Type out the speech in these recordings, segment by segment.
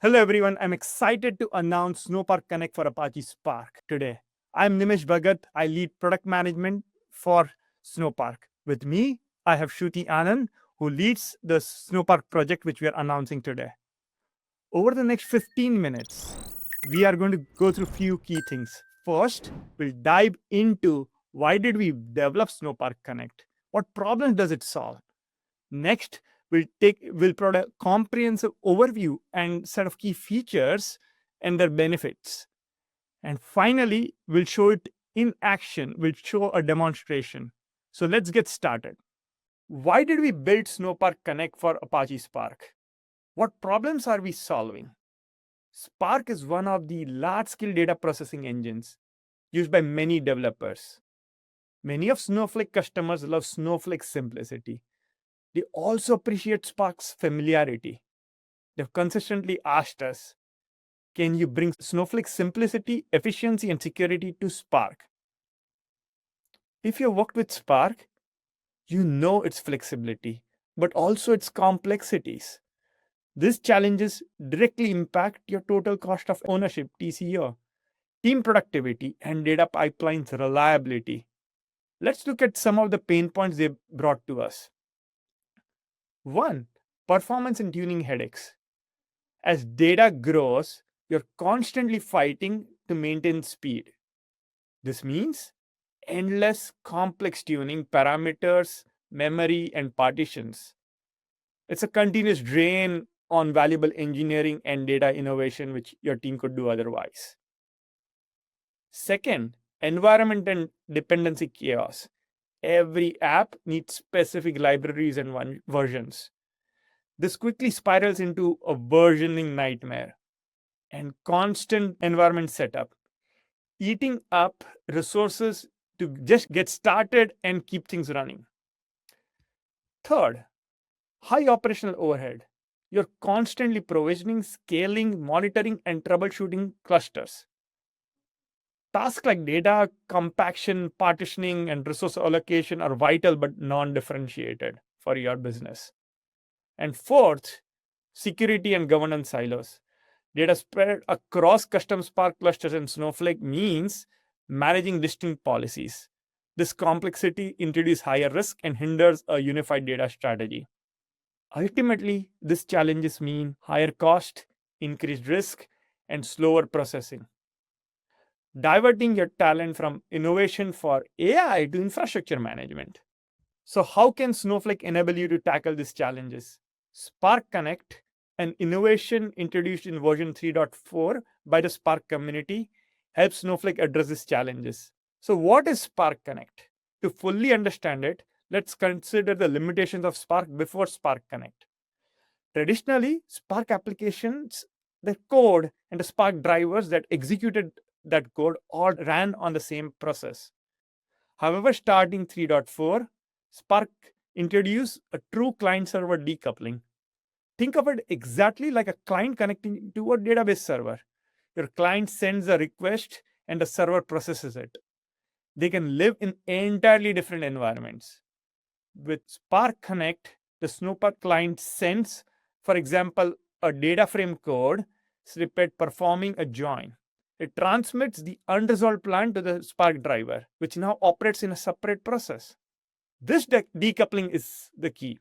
Hello everyone, I'm excited to announce Snowpark Connect for Apache Spark today. I'm Nimesh Bhagat. I lead product management for Snowpark. With me, I have Shruti Anand, who leads the Snowpark project which we are announcing today. Over the next 15 minutes, we are going to go through few key things. First, we'll dive into why did we develop Snowpark Connect? What problems does it solve? Next, we'll provide a comprehensive overview and set of key features and their benefits. And finally, we'll show it in action. We'll show a demonstration. So let's get started. Why did we build Snowpark Connect for Apache Spark? What problems are we solving? Spark is one of the large-scale data processing engines used by many developers. Many of Snowflake customers love Snowflake's simplicity. They also appreciate Spark's familiarity. They've consistently asked us, can you bring Snowflake's simplicity, efficiency, and security to Spark? If you've worked with Spark, you know its flexibility, but also its complexities. These challenges directly impact your total cost of ownership, TCO, team productivity, and data pipelines reliability. Let's look at some of the pain points they brought to us. One, performance and tuning headaches. As data grows, you're constantly fighting to maintain speed. This means endless complex tuning parameters, memory, and partitions. It's a continuous drain on valuable engineering and data innovation, which your team could do otherwise. Second, environment and dependency chaos. Every app needs specific libraries and versions. This quickly spirals into a versioning nightmare and constant environment setup, eating up resources to just get started and keep things running. Third, high operational overhead. You're constantly provisioning, scaling, monitoring, and troubleshooting clusters. Tasks like data compaction, partitioning, and resource allocation are vital but non differentiated for your business. And fourth, security and governance silos. Data spread across custom Spark clusters and Snowflake means managing distinct policies. This complexity introduces higher risk and hinders a unified data strategy. Ultimately, these challenges mean higher cost, increased risk, and slower processing, diverting your talent from innovation for AI to infrastructure management. So, how can Snowflake enable you to tackle these challenges? Spark Connect, an innovation introduced in version 3.4 by the Spark community, helps Snowflake address these challenges. So, what is Spark Connect? To fully understand it, let's consider the limitations of Spark before Spark Connect. Traditionally, Spark applications, the code, and the Spark drivers that executed that code all ran on the same process. However, starting 3.4, Spark introduced a true client-server decoupling. Think of it exactly like a client connecting to a database server. Your client sends a request and the server processes it. They can live in entirely different environments. With Spark Connect, the Snowpark client sends, for example, a DataFrame code snippet performing a join. It transmits the unresolved plan to the Spark driver, which now operates in a separate process. This decoupling is the key,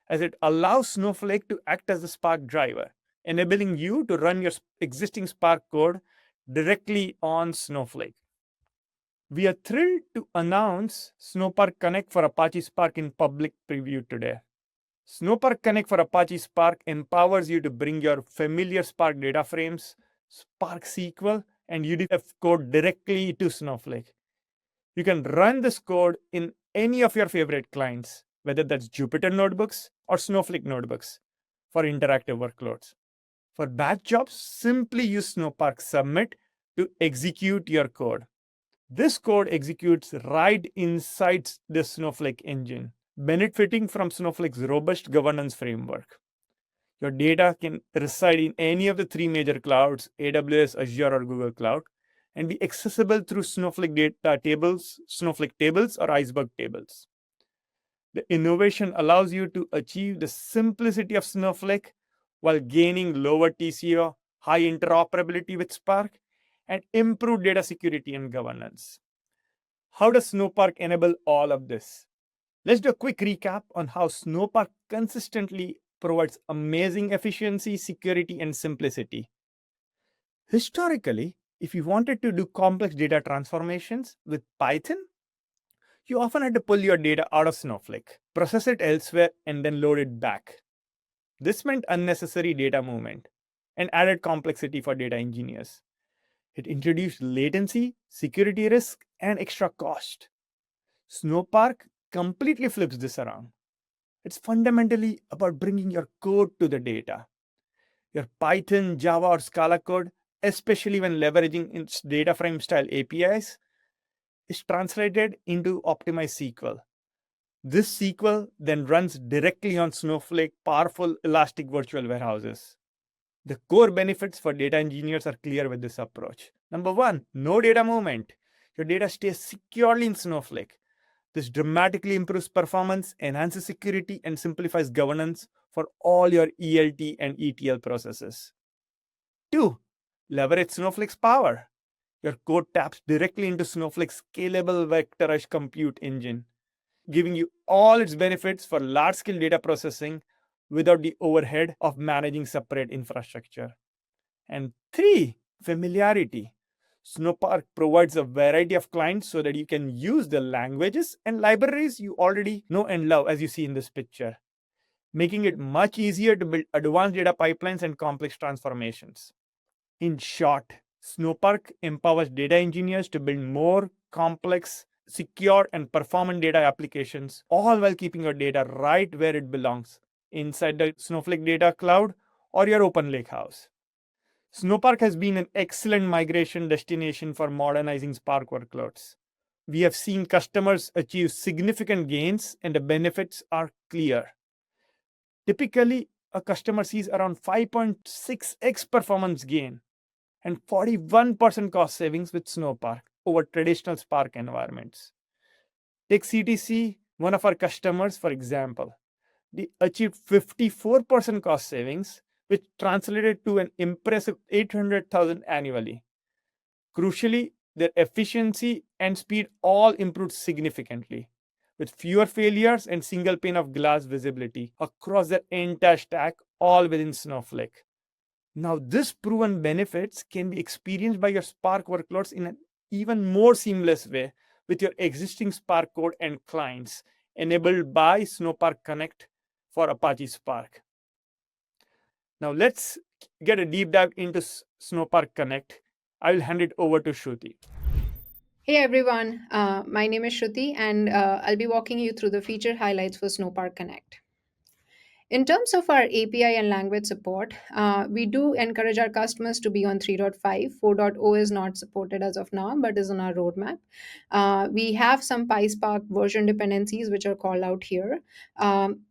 as it allows Snowflake to act as the Spark driver, enabling you to run your existing Spark code directly on Snowflake. We are thrilled to announce Snowpark Connect for Apache Spark in public preview today. Snowpark Connect for Apache Spark empowers you to bring your familiar Spark data frames, Spark SQL, and UDF code directly to Snowflake. You can run this code in any of your favorite clients, whether that's Jupyter notebooks or Snowflake notebooks for interactive workloads. For batch jobs, simply use Snowpark Submit to execute your code. This code executes right inside the Snowflake engine, benefiting from Snowflake's robust governance framework. Your data can reside in any of the three major clouds, AWS, Azure, or Google Cloud, and be accessible through Snowflake data tables, Snowflake tables, or Iceberg tables. The innovation allows you to achieve the simplicity of Snowflake while gaining lower TCO, high interoperability with Spark, and improved data security and governance. How does Snowpark enable all of this? Let's do a quick recap on how Snowpark consistently provides amazing efficiency, security, and simplicity. Historically, if you wanted to do complex data transformations with Python, you often had to pull your data out of Snowflake, process it elsewhere, and then load it back. This meant unnecessary data movement and added complexity for data engineers. It introduced latency, security risk, and extra cost. Snowpark completely flips this around. It's fundamentally about bringing your code to the data. Your Python, Java, or Scala code, especially when leveraging its DataFrame style APIs, is translated into optimized SQL. This SQL then runs directly on Snowflake powerful elastic virtual warehouses. The core benefits for data engineers are clear with this approach. Number one, no data movement. Your data stays securely in Snowflake. This dramatically improves performance, enhances security, and simplifies governance for all your ELT and ETL processes. Two, leverage Snowflake's power. Your code taps directly into Snowflake's scalable vectorized compute engine, giving you all its benefits for large-scale data processing without the overhead of managing separate infrastructure. And three, familiarity. Snowpark provides a variety of clients so that you can use the languages and libraries you already know and love, as you see in this picture, making it much easier to build advanced data pipelines and complex transformations. In short, Snowpark empowers data engineers to build more complex, secure, and performant data applications, all while keeping your data right where it belongs, inside the Snowflake Data Cloud or your open lakehouse. Snowpark has been an excellent migration destination for modernizing Spark workloads. We have seen customers achieve significant gains, and the benefits are clear. Typically, a customer sees around 5.6x performance gain and 41% cost savings with Snowpark over traditional Spark environments. Take CTC, one of our customers, for example. They achieved 54% cost savings, which translated to an impressive 800,000 annually. Crucially, their efficiency and speed all improved significantly, with fewer failures and single pane of glass visibility across their entire stack, all within Snowflake. Now, this proven benefits can be experienced by your Spark workloads in an even more seamless way with your existing Spark code and clients enabled by Snowpark Connect for Apache Spark. Now, let's get a deep dive into Snowpark Connect. I will hand it over to Shruti. Hey everyone, my name is Shruti and I'll be walking you through the feature highlights for Snowpark Connect. In terms of our API and language support, we do encourage our customers to be on 3.5. 4.0 is not supported as of now, but is on our roadmap. We have some PySpark version dependencies which are called out here.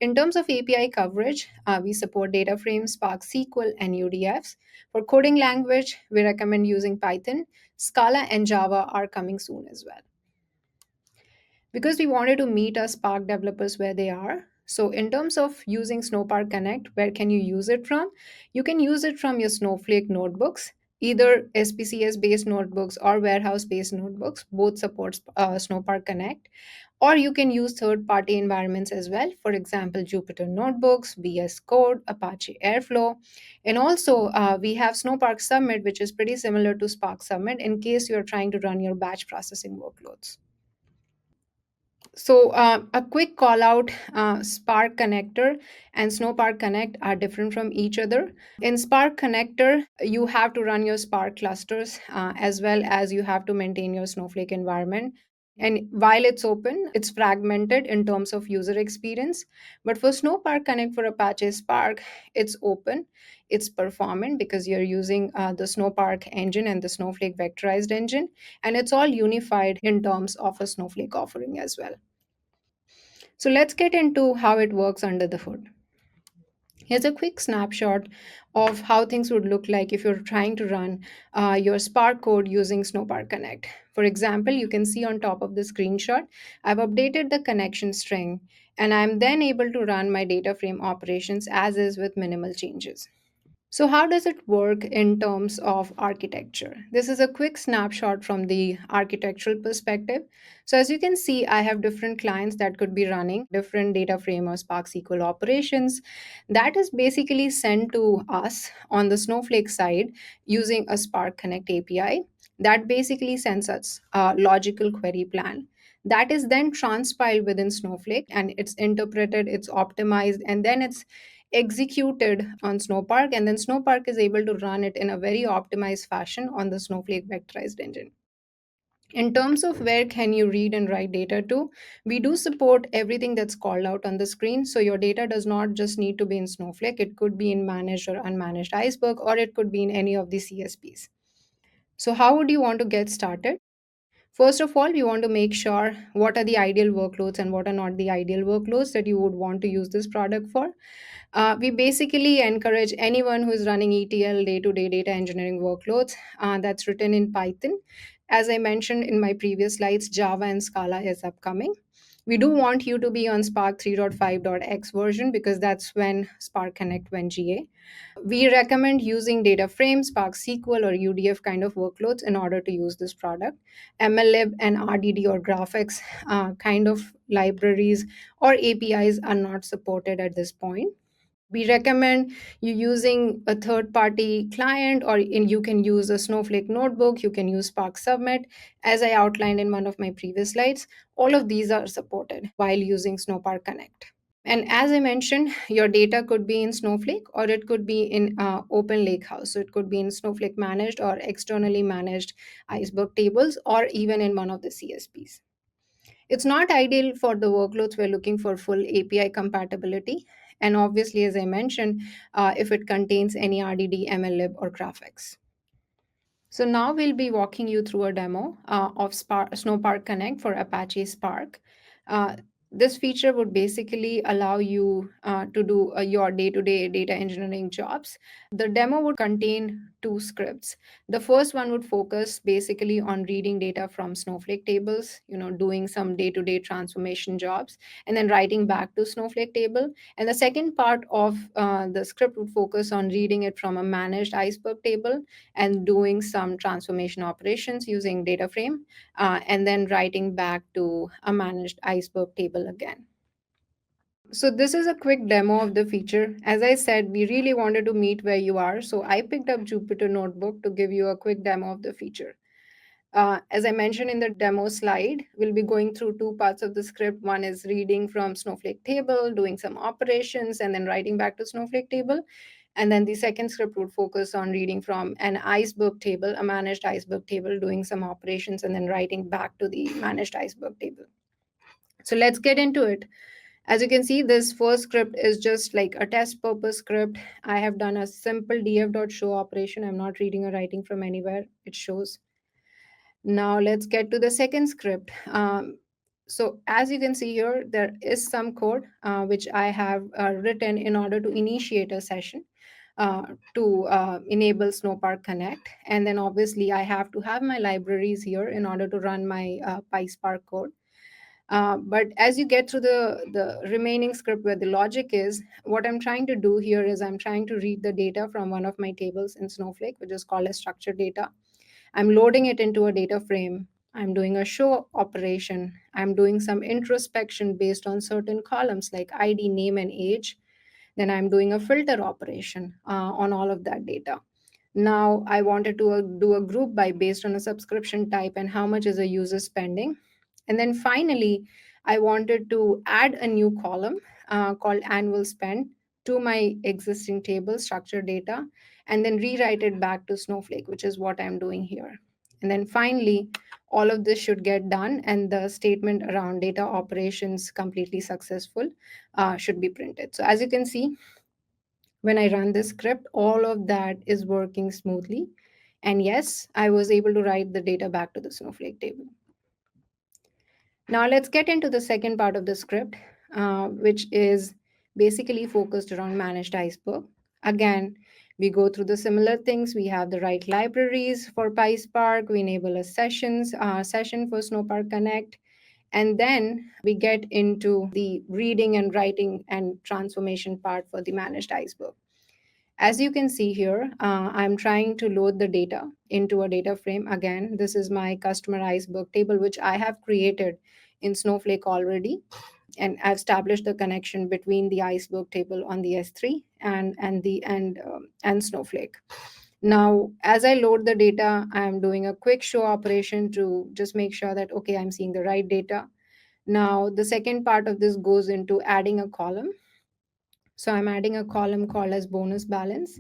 In terms of API coverage, we support DataFrame, Spark SQL, and UDFs. For coding language, we recommend using Python. Scala and Java are coming soon as well because we wanted to meet our Spark developers where they are. So, in terms of using Snowpark Connect, where can you use it from? You can use it from your Snowflake notebooks, either SPCS based notebooks or warehouse based notebooks. Both supports Snowpark Connect. Or you can use third party environments as well. For example, Jupyter Notebooks, VS Code, Apache Airflow. And also, we have Snowpark Submit, which is pretty similar to Spark Submit in case you're trying to run your batch processing workloads. So, a quick call out Spark Connector and Snowpark Connect are different from each other. In Spark Connector, you have to run your Spark clusters as well as you have to maintain your Snowflake environment. And while it's open, it's fragmented in terms of user experience. But for Snowpark Connect for Apache Spark, it's open, it's performant because you're using the Snowpark engine and the Snowflake vectorized engine, and it's all unified in terms of a Snowflake offering as well. So let's get into how it works under the hood. Here's a quick snapshot of how things would look like if you're trying to run your Spark code using Snowpark Connect. For example, you can see on top of the screenshot, I've updated the connection string and I'm then able to run my data frame operations as is with minimal changes. So, how does it work in terms of architecture? This is a quick snapshot from the architectural perspective. So, as you can see, I have different clients that could be running different data frame or Spark SQL operations. That is basically sent to us on the Snowflake side using a Spark Connect API. That basically sends us a logical query plan. That is then transpiled within Snowflake and it's interpreted, it's optimized, and then it's executed on Snowpark, and then Snowpark is able to run it in a very optimized fashion on the Snowflake vectorized engine. In terms of where can you read and write data to, we do support everything that's called out on the screen. So your data does not just need to be in Snowflake, it could be in managed or unmanaged Iceberg, or it could be in any of the CSPs. So, how would you want to get started? First of all, we want to make sure what are the ideal workloads and what are not the ideal workloads that you would want to use this product for. We basically encourage anyone who is running ETL day to day data engineering workloads that's written in Python. As I mentioned in my previous slides, Java and Scala is upcoming. We do want you to be on Spark 3.5.x version because that's when Spark Connect went GA. We recommend using DataFrame, Spark SQL, or UDF kind of workloads in order to use this product. MLlib and RDD or graphics kind of libraries or APIs are not supported at this point. We recommend you using a third party client, or you can use a Snowflake notebook, you can use Spark Submit. As I outlined in one of my previous slides, all of these are supported while using Snowpark Connect. And as I mentioned, your data could be in Snowflake or it could be in Open Lakehouse. So it could be in Snowflake managed or externally managed Iceberg tables or even in one of the CSPs. It's not ideal for the workloads we're looking for full API compatibility. And obviously, as I mentioned, if it contains any RDD, MLlib, or graphics. So now we'll be walking you through a demo of Snowpark Connect for Apache Spark. Uh, this feature would basically allow you to do your day-to-day data engineering jobs. The demo would contain two scripts. The first one would focus basically on reading data from Snowflake tables, doing some day-to-day transformation jobs, and then writing back to Snowflake table. And the second part of the script would focus on reading it from a managed Iceberg table and doing some transformation operations using DataFrame, and then writing back to a managed Iceberg table again. So this is a quick demo of the feature. As I said, we really wanted to meet where you are, so I picked up Jupyter Notebook to give you a quick demo of the feature. As I mentioned in the demo slide, we'll be going through two parts of the script. One is reading from Snowflake table, doing some operations, and then writing back to Snowflake table. And then the second script would focus on reading from an Iceberg table, a managed Iceberg table, doing some operations, and then writing back to the managed Iceberg table. So let's get into it. As you can see, this first script is just like a test purpose script. I have done a simple df.show operation. I'm not reading or writing from anywhere. It shows. Now let's get to the second script. So as you can see here, there is some code which I have written in order to initiate a session to enable Snowpark Connect. And then obviously I have to have my libraries here in order to run my PySpark code. But as you get through the remaining script where the logic is, what I'm trying to do here is I'm trying to read the data from one of my tables in Snowflake, which is called as structured data. I'm loading it into a data frame. I'm doing a show operation. I'm doing some introspection based on certain columns like ID, name, and age. Then I'm doing a filter operation on all of that data. Now I wanted to do a group by based on a subscription type and how much is a user spending. And then finally, I wanted to add a new column called annual spend to my existing table structured data and then rewrite it back to Snowflake, which is what I'm doing here. And then finally, all of this should get done and the statement around data operations completely successful should be printed. So as you can see, when I run this script, all of that is working smoothly. And yes, I was able to write the data back to the Snowflake table. Now let's get into the second part of the script, which is basically focused around managed Iceberg. Again, we go through the similar things. We have the right libraries for PySpark. We enable a session for Snowpark Connect. And then we get into the reading and writing and transformation part for the managed Iceberg. As you can see here, I'm trying to load the data into a data frame. Again, this is my customer Iceberg table, which I have created in Snowflake already. And I've established the connection between the Iceberg table on the S3 and Snowflake. Now, as I load the data, I'm doing a quick show operation to just make sure that, okay, I'm seeing the right data. Now, the second part of this goes into adding a column. So I'm adding a column called as bonus balance.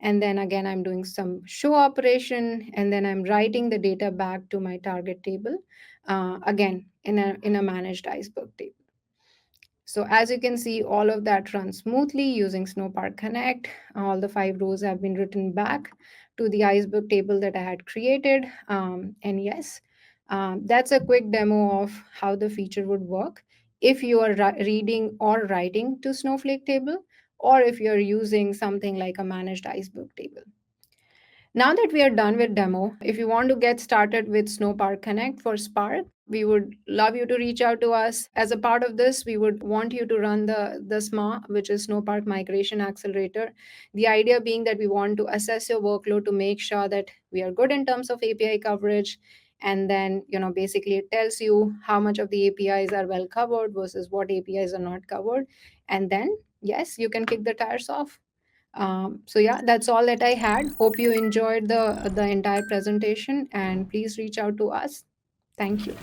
And then again, I'm doing some show operation, and then I'm writing the data back to my target table, again, in a managed Iceberg table. So as you can see, all of that runs smoothly using Snowpark Connect. All the 5 rows have been written back to the Iceberg table that I had created. And yes, that's a quick demo of how the feature would work if you are reading or writing to Snowflake table, or if you're using something like a managed Iceberg table. Now that we are done with demo, if you want to get started with Snowpark Connect for Spark, we would love you to reach out to us. As a part of this, we would want you to run the SMA, which is Snowpark Migration Accelerator. The idea being that we want to assess your workload to make sure that we are good in terms of API coverage. And then, basically it tells you how much of the APIs are well covered versus what APIs are not covered. And then, yes, you can kick the tires off. So yeah, that's all that I had. Hope you enjoyed the entire presentation, and please reach out to us. Thank you.